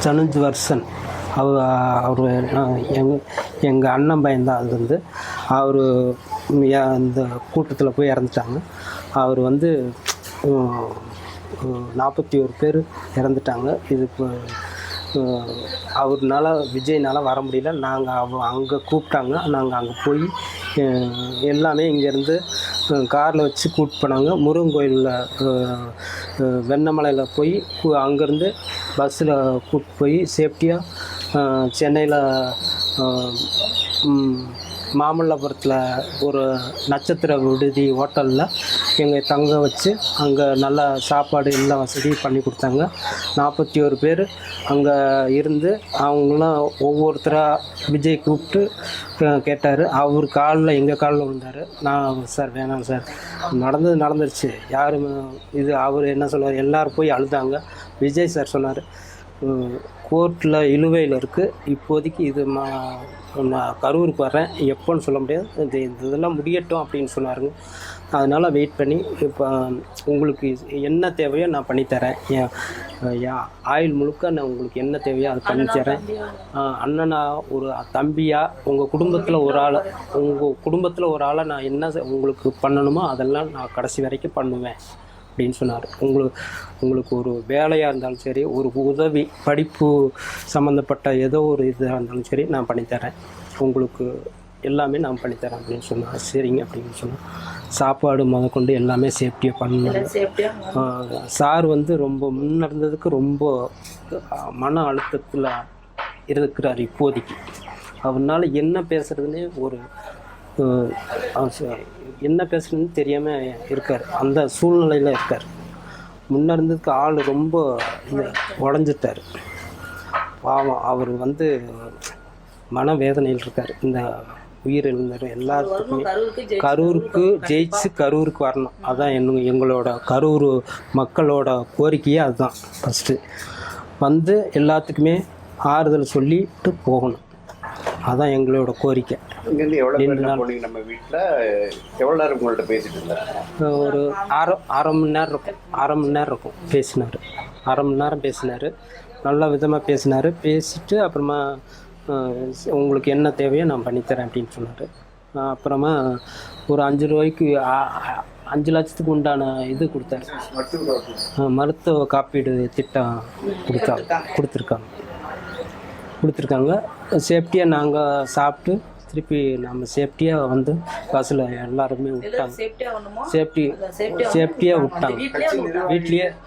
சனுஜ் வர்சன். அவர் எங்கள் அண்ணன் பையன்தான். அது வந்து அவர் அந்த கூட்டத்தில் போய் இறந்துட்டாங்க. அவர் வந்து 41 பேர் இறந்துட்டாங்க. இது இப்போ அவர்னால விஜய்னால் வர முடியல. நாங்கள் அங்கே கூப்பிட்டாங்க. நாங்கள் அங்கே போய் எல்லாமே இங்கேருந்து காரில் வச்சு கூப்பிட்டு போனாங்க. முருகன் கோயிலில் வெண்ணமலையில் போய் அங்கேருந்து பஸ்ஸில் கூப்பிட்டு போய் சேஃப்டியாக சென்னையில் மாமல்லபுரத்தில் ஒரு நட்சத்திர விடுதி ஹோட்டலில் எங்கள் தங்க வச்சு அங்கே நல்லா சாப்பாடு எல்லா வசதியும் பண்ணி கொடுத்தாங்க. 41 பேர் அங்கே இருந்து அவங்களாம் ஒவ்வொருத்தராக விஜய் கூப்பிட்டு கேட்டார். அவர் காலில் எங்கள் காலில் விழுந்தார். நான் சார் வேணாம் சார், நடந்துருச்சு, யாரும் இது அவர் என்ன சொல்லுவார், எல்லோரும் போய் அழுதாங்க. விஜய் சார் சொன்னார், கோர்ட்டில் இழுவையில் இருக்குது, இப்போதைக்கு இது நான் கரூருக்கு வர்றேன், எப்போன்னு சொல்ல முடியாது, இதெல்லாம் முடியட்டும் அப்படின்னு சொன்னாருங்க. அதனால் வெயிட் பண்ணி இப்போ உங்களுக்கு என்ன தேவையோ நான் பண்ணித்தரேன், என் ஆயுள் முழுக்க நான் உங்களுக்கு என்ன தேவையோ அதை பண்ணித்தரேன். அண்ணனா ஒரு தம்பியா உங்கள் குடும்பத்தில் ஒரு ஆளை நான் என்ன உங்களுக்கு பண்ணணுமோ அதெல்லாம் நான் கடைசி வரைக்கும் பண்ணுவேன் அப்படின்னு சொன்னார். உங்களுக்கு ஒரு வேலையாக இருந்தாலும் சரி, ஒரு உதவி படிப்பு சம்மந்தப்பட்ட ஏதோ ஒரு இதாக இருந்தாலும் சரி நான் பண்ணித்தரேன், உங்களுக்கு எல்லாமே நான் பண்ணித்தரேன் அப்படின்னு சொன்னார். சரிங்க அப்படின்னு சொன்னேன். சாப்பாடு முதற்கொண்டு எல்லாமே சேஃப்டியாக பண்ணணும். சார் வந்து ரொம்ப முன்னேறதுக்கு ரொம்ப மன அழுத்தத்தில் இருக்கிறார் இப்போதைக்கு. அவரால் என்ன பேசுகிறதுனே என்ன பேசுகிறதுன்னு தெரியாமல் இருக்கார். அந்த சூழ்நிலையில் இருக்கார். முன்னேறதுக்கு ஆள் ரொம்ப உடஞ்சிட்டார். பாவம், அவர் வந்து மனவேதனையில் இருக்கார். இந்த உயிரிழந்தார் எல்லாத்துக்குமே கரூருக்கு கரூருக்கு வரணும். அதான் எங்களோட கரூர் மக்களோட கோரிக்கையே அதுதான். ஃபஸ்ட்டு வந்து எல்லாத்துக்குமே ஆறுதல் சொல்லிட்டு போகணும். அதான் எங்களோட கோரிக்கை. நம்ம வீட்டில் எவ்வளோ நேரம் உங்கள்கிட்ட பேசிட்டு இருந்தார்? ஒரு அரை மணி நேரம் இருக்கும் பேசினார். அரை மணி நேரம் பேசினார். நல்ல விதமாக பேசினார். பேசிட்டு அப்புறமா உங்களுக்கு என்ன தேவையோ நான் பண்ணித்தரேன் அப்படின்னு சொன்னார். அப்புறமா ஒரு 5 ரூபாய்க்கு 5 லட்சத்துக்கு உண்டான இது கொடுத்தாரு. மருத்துவ காப்பீடு திட்டம் கொடுத்துருக்காங்க. சேஃப்டியாக நாங்கள் சாப்பிட்டு திருப்பி நம்ம சேஃப்டியாக வந்து பஸ்ஸில் எல்லாருமே விட்டாங்க. சேஃப்டியாக விட்டாங்க. வீட்லேயே